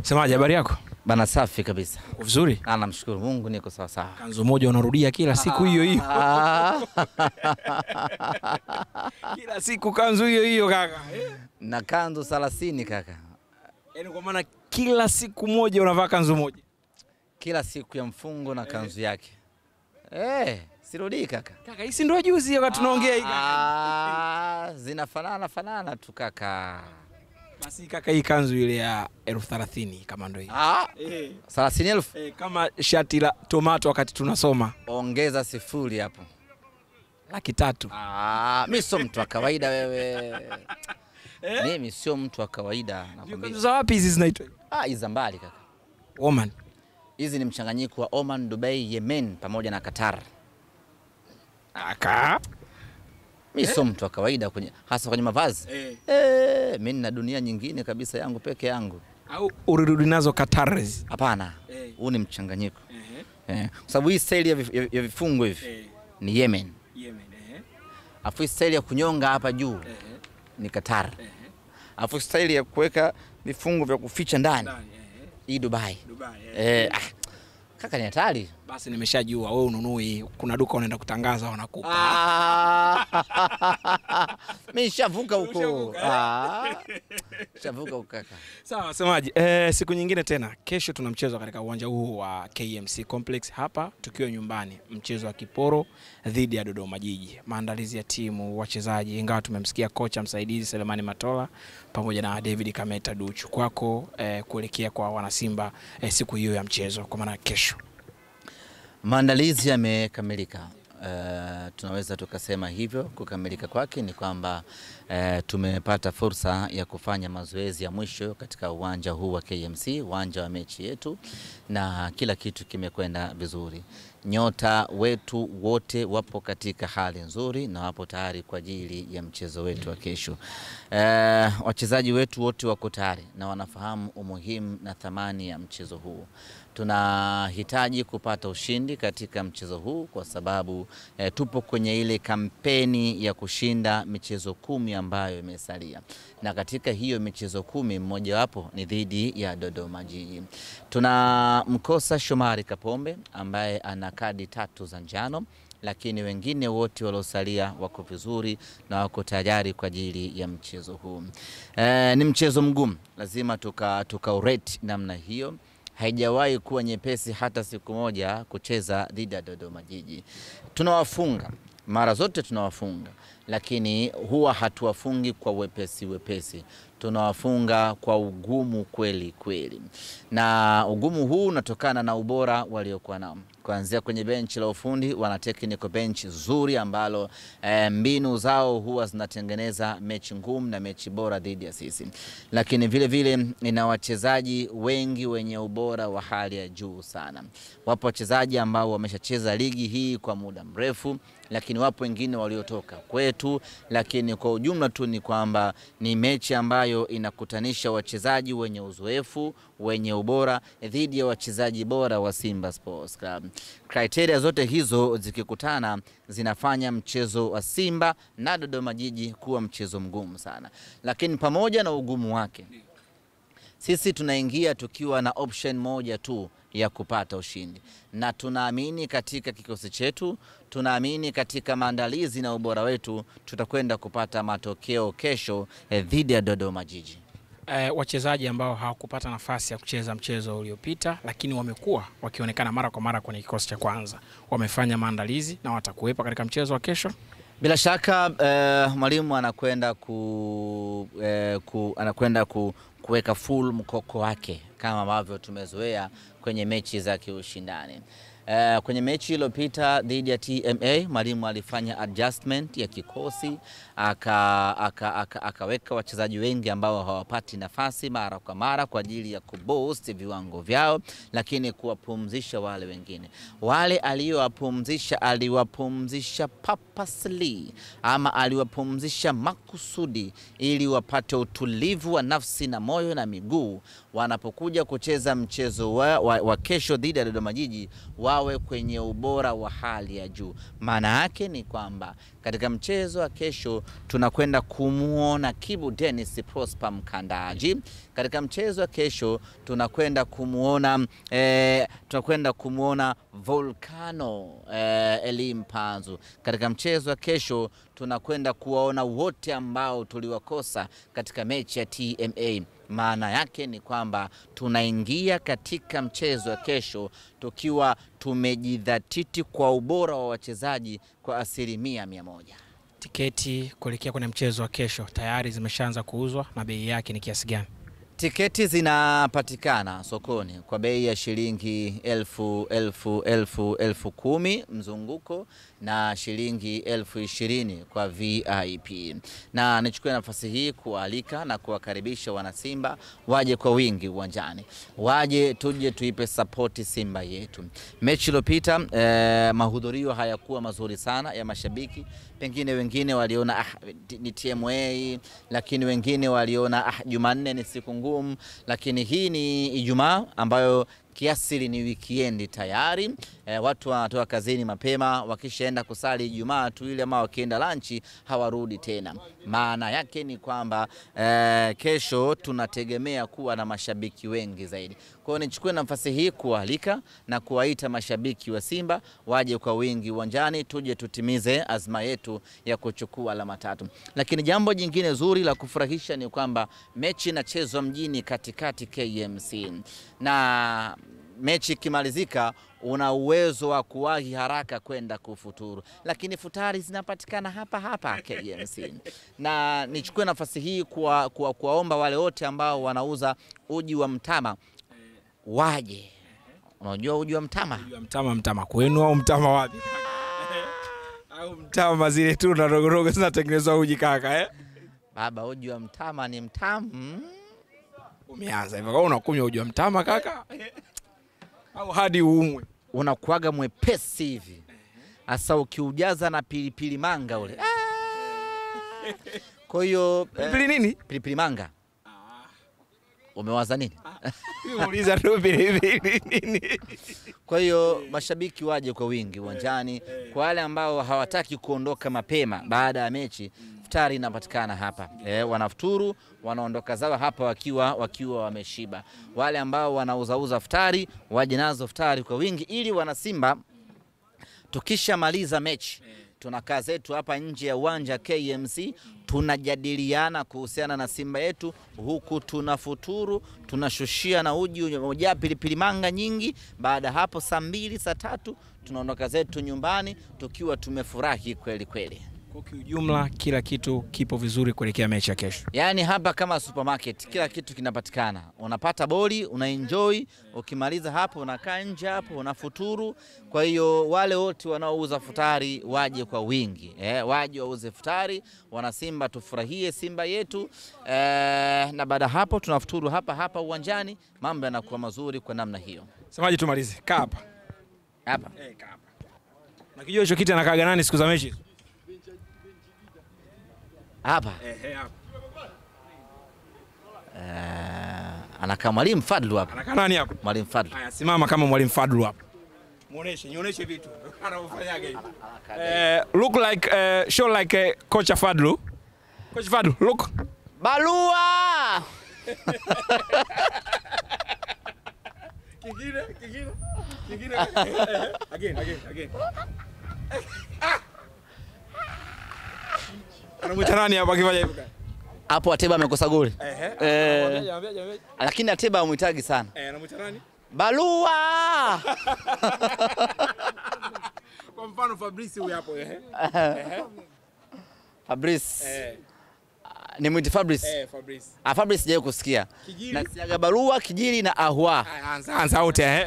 Semaje, habari yako? Bana safi kabisa. Uko vizuri? Namshukuru Mungu niko sawa sawa. Kanzu moja unarudia kila siku hiyo hiyo. Kila siku kanzu hiyo hiyo kaka. Na kanzu 30 kaka. Yaani kwa maana kila siku moja unavaa kanzu moja. Kila siku ya mfungo na kanzu yake. Sirudi kaka. Kaka, hii si ndio juzi wakati tunaongea hii kaka. Zinafanana tu kaka. Basi kaka, hii kanzu ile ya 30,000 kama ndio hii. 30,000? Kama shati la tomato wakati tunasoma. Ongeza 0 hapo. 300,000. Mimi sio mtu wa kawaida wewe. Mimi sio mtu wa kawaida nakwambia. Kanzu za wapi hizi zinaitwa? Hizi za mbali kaka. Oman. Hizi ni mchanganyiko wa Oman, Dubai, Yemen pamoja na Qatar. Aka. Mimi sio mtu wa kawaida hasa kwenye mavazi. Mimi na dunia nyingine kabisa yangu peke yangu. Au urudi nazo Qatar? Hapana. Huu ni mchanganyiko. Kwa sababu hii style ya vifungo hivi ni Yemen. Afu hii style ya kunyonga hapa juu ni Qatar. Afu style ya kuweka vifungo vya kuficha ndani hii Dubai. Kaka ni hatari. Basi nimeshajua wewe ununui, kuna duka unaenda kutangaza wanakupa. Mimi nishavuka huko. Nishavuka huko kaka. Sawa, semaji. Siku nyingine tena. Kesho tuna mchezo katika uwanja huu wa KMC Complex hapa tukiwa nyumbani. Mchezo wa Kiporo dhidi ya Dodoma Jiji. Maandalizi ya timu, wachezaji, ingawa tumemsikia kocha msaidizi Selemani Matola pamoja na David Kameta Duchu. Kwako kuelekea kwa wanasimba siku hiyo ya mchezo kwa maana kesho. Maandalizi yamekamilika. Tunaweza tukasema hivyo. Kukamilika kwake ni kwamba tumepata fursa ya kufanya mazoezi ya mwisho katika uwanja huu wa KMC, uwanja wa mechi yetu, na kila kitu kimekwenda vizuri. Nyota wetu wote wapo katika hali nzuri na wapo tayari kwa ajili ya mchezo wetu wa kesho. Wachezaji wetu wote wako tayari na wanafahamu umuhimu na thamani ya mchezo huu. Tunahitaji kupata ushindi katika mchezo huu kwa sababu tupo kwenye ile kampeni ya kushinda michezo 10 ambayo imesalia. Na katika hiyo michezo 10 mmoja wapo ni dhidi ya Dodoma Jiji. Tunamkosa Shomari Kapombe ambaye ana kadi 3 za njano, lakini wengine wote waliosalia wako vizuri na wako tayari kwa ajili ya mchezo huu. Ni mchezo mgumu, lazima tukaurate namna hiyo. Haijawahi kuwa nyepesi hata siku moja kucheza dhidi ya Dodoma Jiji. Tunawafunga, mara zote tunawafunga, lakini huwa hatuwafungi kwa wepesi. Tunawafunga kwa ugumu kweli kweli. Na ugumu huu unatokana na ubora waliokuwa nao. Kuanzia kwenye benchi la ufundi, wana technical bench zuri ambalo mbinu zao huwa zinatengeneza mechi ngumu na mechi bora dhidi ya sisi. Lakini vile vile ina wachezaji wengi wenye ubora wa hali ya juu sana. Wapo wachezaji ambao wameshacheza ligi hii kwa muda mrefu, lakini wapo wengine waliotoka kwetu, lakini kwa ujumla tu ni kwamba ni mechi ambayo inakutanisha wachezaji wenye uzoefu, wenye ubora dhidi ya wachezaji bora wa Simba Sports Club. Criteria zote hizo zikikutana zinafanya mchezo wa Simba na Dodoma Jiji kuwa mchezo mgumu sana. Lakini pamoja na ugumu wake, sisi tunaingia tukiwa na option moja tu ya kupata ushindi. Na tunaamini katika kikosi chetu, tunaamini katika maandalizi na ubora wetu, tutakwenda kupata matokeo kesho dhidi ya Dodoma Jiji. Wachezaji ambao hawakupata nafasi ya kucheza mchezo uliopita lakini wamekuwa wakionekana mara kwa mara kwenye kikosi cha kwanza, wamefanya maandalizi na watakuwepo katika mchezo wa kesho. Bila shaka mwalimu anakwenda kuweka full mkoko wake kama ambavyo tumezoea kwenye mechi za kiushindani. Kwenye mechi iliyopita dhidi ya TMA, mwalimu alifanya adjustment ya kikosi, akaweka wachezaji wengi ambao hawapati nafasi mara kwa mara kwa ajili ya kuboost viwango vyao, lakini kuwapumzisha wale wengine. Wale aliowapumzisha aliwapumzisha purposely, ama aliwapumzisha makusudi ili wapate utulivu wa nafsi na moyo na miguu wanapokuja kucheza mchezo wa kesho dhidi ya Dodoma Jiji, wawe kwenye ubora wa hali ya juu. Maana yake ni kwamba Katika mchezo wa kesho tunakwenda kumuona Kibu Dennis Prosper Mkandaji. Katika mchezo wa kesho tunakwenda kumuona Volcano Elie Mpanzu. Katika mchezo wa kesho tunakwenda kuwaona wote ambao tuliwakosa katika mechi ya TMA. Maana yake ni kwamba tunaingia katika mchezo wa kesho tukiwa tumejidhatiti kwa ubora wa wachezaji kwa 100%. Tiketi kuelekea kwenye mchezo wa kesho tayari zimeshaanza kuuzwa na bei yake ni kiasi gani? Tiketi zinapatikana sokoni kwa bei ya shilingi 10,000 mzunguko na shilingi 20,000 kwa VIP. Na nichukue nafasi hii kualika na kuwakaribisha wanasimba waje kwa wingi uwanjani. Waje tuje tuipe support Simba yetu. Mechi iliyopita mahudhurio hayakuwa mazuri sana ya mashabiki. Pengine wengine waliona ni TMA, lakini wengine waliona Jumanne ni siku ngumu, lakini hii ni Ijumaa ambayo kiasili ni weekend tayari. Watu wanatoka kazini mapema, wakishaenda kusali Ijumaa tu ile ama wakienda lunch hawarudi tena. Maana yake ni kwamba kesho tunategemea kuwa na mashabiki wengi zaidi. Kwa hiyo nichukue nafasi hii kualika na kuwaita mashabiki wa Simba waje kwa wingi uwanjani tuje tutimize azma yetu ya kuchukua alama 3. Lakini jambo jingine zuri la kufurahisha ni kwamba mechi inachezwa mjini katikati KMC. Na mechi ikimalizika una uwezo wa kuwahi haraka kwenda kufuturu, lakini futari zinapatikana hapa KMC. Na nichukue nafasi hii kuwaomba wale wote ambao wanauza uji wa mtama waje. Unajua uji wa mtama? Uji wa mtama kwenu au mtama wapi? Au mtama zile tu na rogo zinatengenezwa uji kaka Baba, uji wa mtama ni mtamu. Umeanza hivyo, unakunywa uji wa mtama kaka? Au hadi uumwe? Unakuaga mwepesi hivi. Asa ukiujaza na pilipili manga ule. Kwa hiyo pilipili nini? Pilipili manga. Umewaza nini? Muuliza tu pilipili nini? Kwa hiyo mashabiki waje kwa wingi uwanjani. Kwa wale ambao hawataki kuondoka mapema baada ya mechi, futari inapatikana hapa. Wanafuturu, wanaondoka zao hapa wakiwa wameshiba. Wale ambao wanauzauza futari, waje nazo futari kwa wingi ili wanasimba tukishamaliza mechi tunakaa zetu hapa nje ya uwanja KMC, tunajadiliana kuhusiana na Simba yetu, huku tunafuturu, tunashushia na uji umoja pilipili manga nyingi. Baada hapo saa 2 saa 3 tunaondoka zetu nyumbani tukiwa tumefurahi kweli kweli. Kwa kiujumla kila kitu kipo vizuri kuelekea mechi ya kesho. Yaani hapa kama supermarket, kila kitu kinapatikana. Unapata boli, unaenjoy, ukimaliza hapo unakaa nje hapo unafuturu. Kwa hiyo wale wote wanaouza futari waje kwa wingi. Waje wauze futari, wana Simba tufurahie Simba yetu. Na baada hapo tunafuturu hapa uwanjani, mambo yanakuwa mazuri kwa namna hiyo. Semaje tumalize? Kaa hapa. Hapa. Kaa hapa. Na kijua hicho kiti anakaaga nani siku za mechi? Hapa. Hapa. Anakaa Mwalimu Fadlu hapa. Anakaa nani hapa? Mwalimu Fadlu. Haya, simama kama Mwalimu Fadlu hapa. Nionyeshe vitu. Anafanyaga hivi. Look like show like Coach Fadlu. Coach Fadlu, look. Balua! Kingine. Again. Anamwita nani hapa akifanya hivyo? Hapo Ateba amekosa goli. Lakini Ateba amuhitaji sana. Anamwita nani? Balua! Kwa mfano Fabrice huyu hapo Fabrice. Ni mwiti Fabrice? Fabrice. Fabrice sijawahi kusikia. Na siaga Balua, Kijili na Ahwa. Anza wote